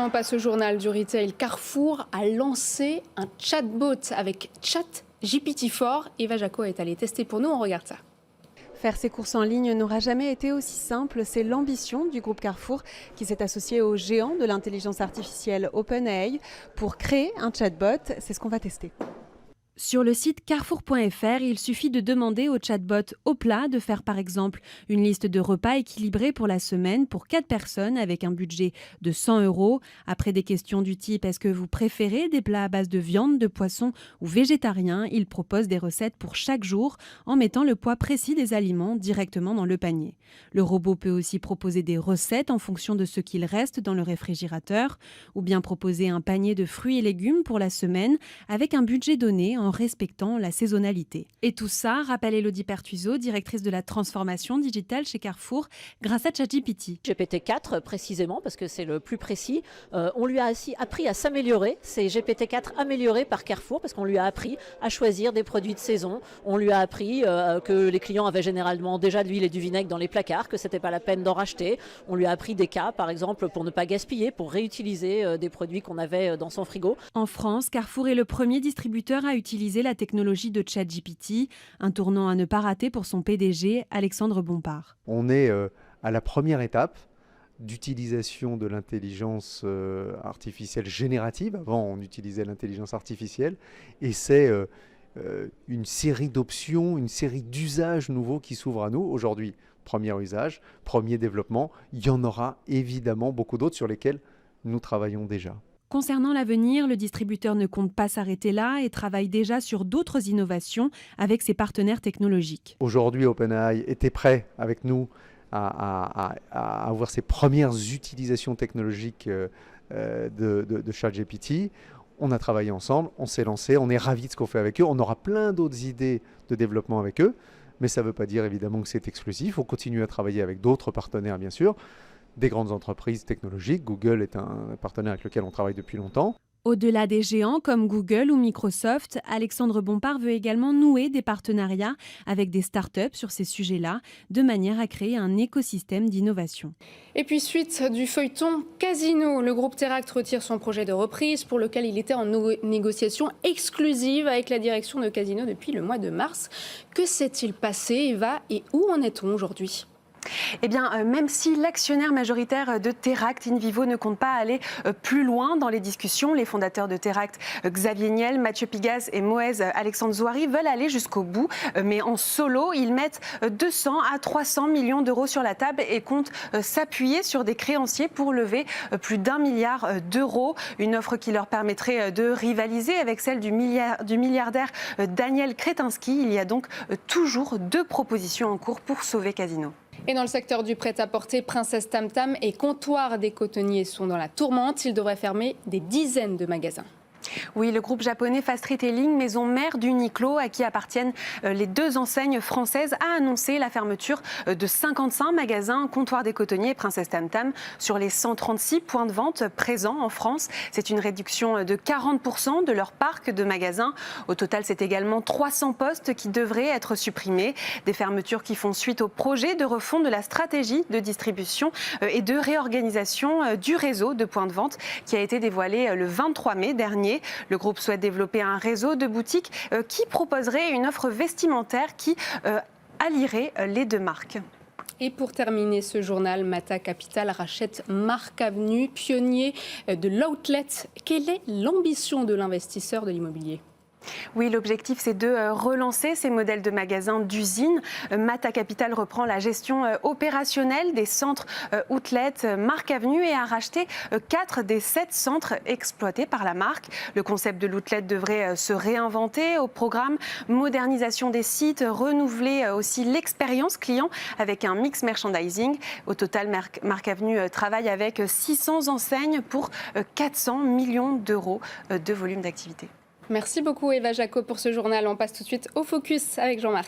On passe au journal du retail. Carrefour a lancé un chatbot avec ChatGPT-4. Eva Jaco est allée tester pour nous, on regarde ça. Faire ses courses en ligne n'aura jamais été aussi simple. C'est l'ambition du groupe Carrefour qui s'est associé au géant de l'intelligence artificielle OpenAI pour créer un chatbot. C'est ce qu'on va tester. Sur le site carrefour.fr, il suffit de demander au chatbot au plat de faire par exemple une liste de repas équilibrés pour la semaine pour 4 personnes avec un budget de 100 €. Après des questions du type « Est-ce que vous préférez des plats à base de viande, de poisson ou végétarien ?», il propose des recettes pour chaque jour en mettant le poids précis des aliments directement dans le panier. Le robot peut aussi proposer des recettes en fonction de ce qu'il reste dans le réfrigérateur ou bien proposer un panier de fruits et légumes pour la semaine avec un budget donné en respectant la saisonnalité. Et tout ça, rappelle Élodie Pertuiseau, directrice de la transformation digitale chez Carrefour, grâce à ChatGPT. GPT-4 précisément, parce que c'est le plus précis. On lui a appris à s'améliorer. C'est GPT-4 amélioré par Carrefour, parce qu'on lui a appris à choisir des produits de saison. On lui a appris que les clients avaient généralement déjà de l'huile et du vinaigre dans les placards, que c'était pas la peine d'en racheter. On lui a appris des cas, par exemple, pour ne pas gaspiller, pour réutiliser des produits qu'on avait dans son frigo. En France, Carrefour est le premier distributeur à utiliser la technologie de ChatGPT, un tournant à ne pas rater pour son PDG, Alexandre Bompard. On est à la première étape d'utilisation de l'intelligence artificielle générative. Avant, on utilisait l'intelligence artificielle et c'est une série d'options, une série d'usages nouveaux qui s'ouvrent à nous. Aujourd'hui, premier usage, premier développement. Il y en aura évidemment beaucoup d'autres sur lesquels nous travaillons déjà. Concernant l'avenir, le distributeur ne compte pas s'arrêter là et travaille déjà sur d'autres innovations avec ses partenaires technologiques. Aujourd'hui, OpenAI était prêt avec nous à avoir ses premières utilisations technologiques de ChatGPT. On a travaillé ensemble, on s'est lancé, on est ravis de ce qu'on fait avec eux. On aura plein d'autres idées de développement avec eux, mais ça ne veut pas dire évidemment que c'est exclusif. On continue à travailler avec d'autres partenaires, bien sûr. Des grandes entreprises technologiques. Google est un partenaire avec lequel on travaille depuis longtemps. Au-delà des géants comme Google ou Microsoft, Alexandre Bompard veut également nouer des partenariats avec des startups sur ces sujets-là, de manière à créer un écosystème d'innovation. Et puis suite du feuilleton Casino, le groupe Teract retire son projet de reprise pour lequel il était en négociation exclusive avec la direction de Casino depuis le mois de mars. Que s'est-il passé, Eva, et où en est-on aujourd'hui ? Eh bien, même si l'actionnaire majoritaire de Teract, Invivo, ne compte pas aller plus loin dans les discussions, les fondateurs de Teract, Xavier Niel, Mathieu Pigasse et Moez Alexandre Zouari, veulent aller jusqu'au bout. Mais en solo, ils mettent 200 à 300 millions d'euros sur la table et comptent s'appuyer sur des créanciers pour lever plus d'1 milliard d'euros. Une offre qui leur permettrait de rivaliser avec celle du milliardaire Daniel Kretinsky. Il y a donc toujours 2 propositions en cours pour sauver Casino. Et dans le secteur du prêt-à-porter, Princesse Tam Tam et Comptoir des Cotonniers sont dans la tourmente. Ils devraient fermer des dizaines de magasins. Oui, le groupe japonais Fast Retailing, maison mère d'Uniqlo, à qui appartiennent les 2 enseignes françaises, a annoncé la fermeture de 55 magasins Comptoir des Cotonniers et Princesse Tam Tam sur les 136 points de vente présents en France. C'est une réduction de 40% de leur parc de magasins. Au total, c'est également 300 postes qui devraient être supprimés. Des fermetures qui font suite au projet de refonte de la stratégie de distribution et de réorganisation du réseau de points de vente qui a été dévoilé le 23 mai dernier. Le groupe souhaite développer un réseau de boutiques qui proposerait une offre vestimentaire qui allierait les 2 marques. Et pour terminer ce journal, Mata Capital rachète Marc Avenue, pionnier de l'outlet. Quelle est l'ambition de l'investisseur de l'immobilier ? Oui, l'objectif, c'est de relancer ces modèles de magasins d'usine. Mata Capital reprend la gestion opérationnelle des centres outlet Marc Avenue et a racheté 4 des 7 centres exploités par la marque. Le concept de l'outlet devrait se réinventer. Au programme, modernisation des sites, renouveler aussi l'expérience client avec un mix merchandising. Au total, Marc Avenue travaille avec 600 enseignes pour 400 millions d'euros de volume d'activité. Merci beaucoup Eva Jaco pour ce journal. On passe tout de suite au Focus avec Jean-Marc.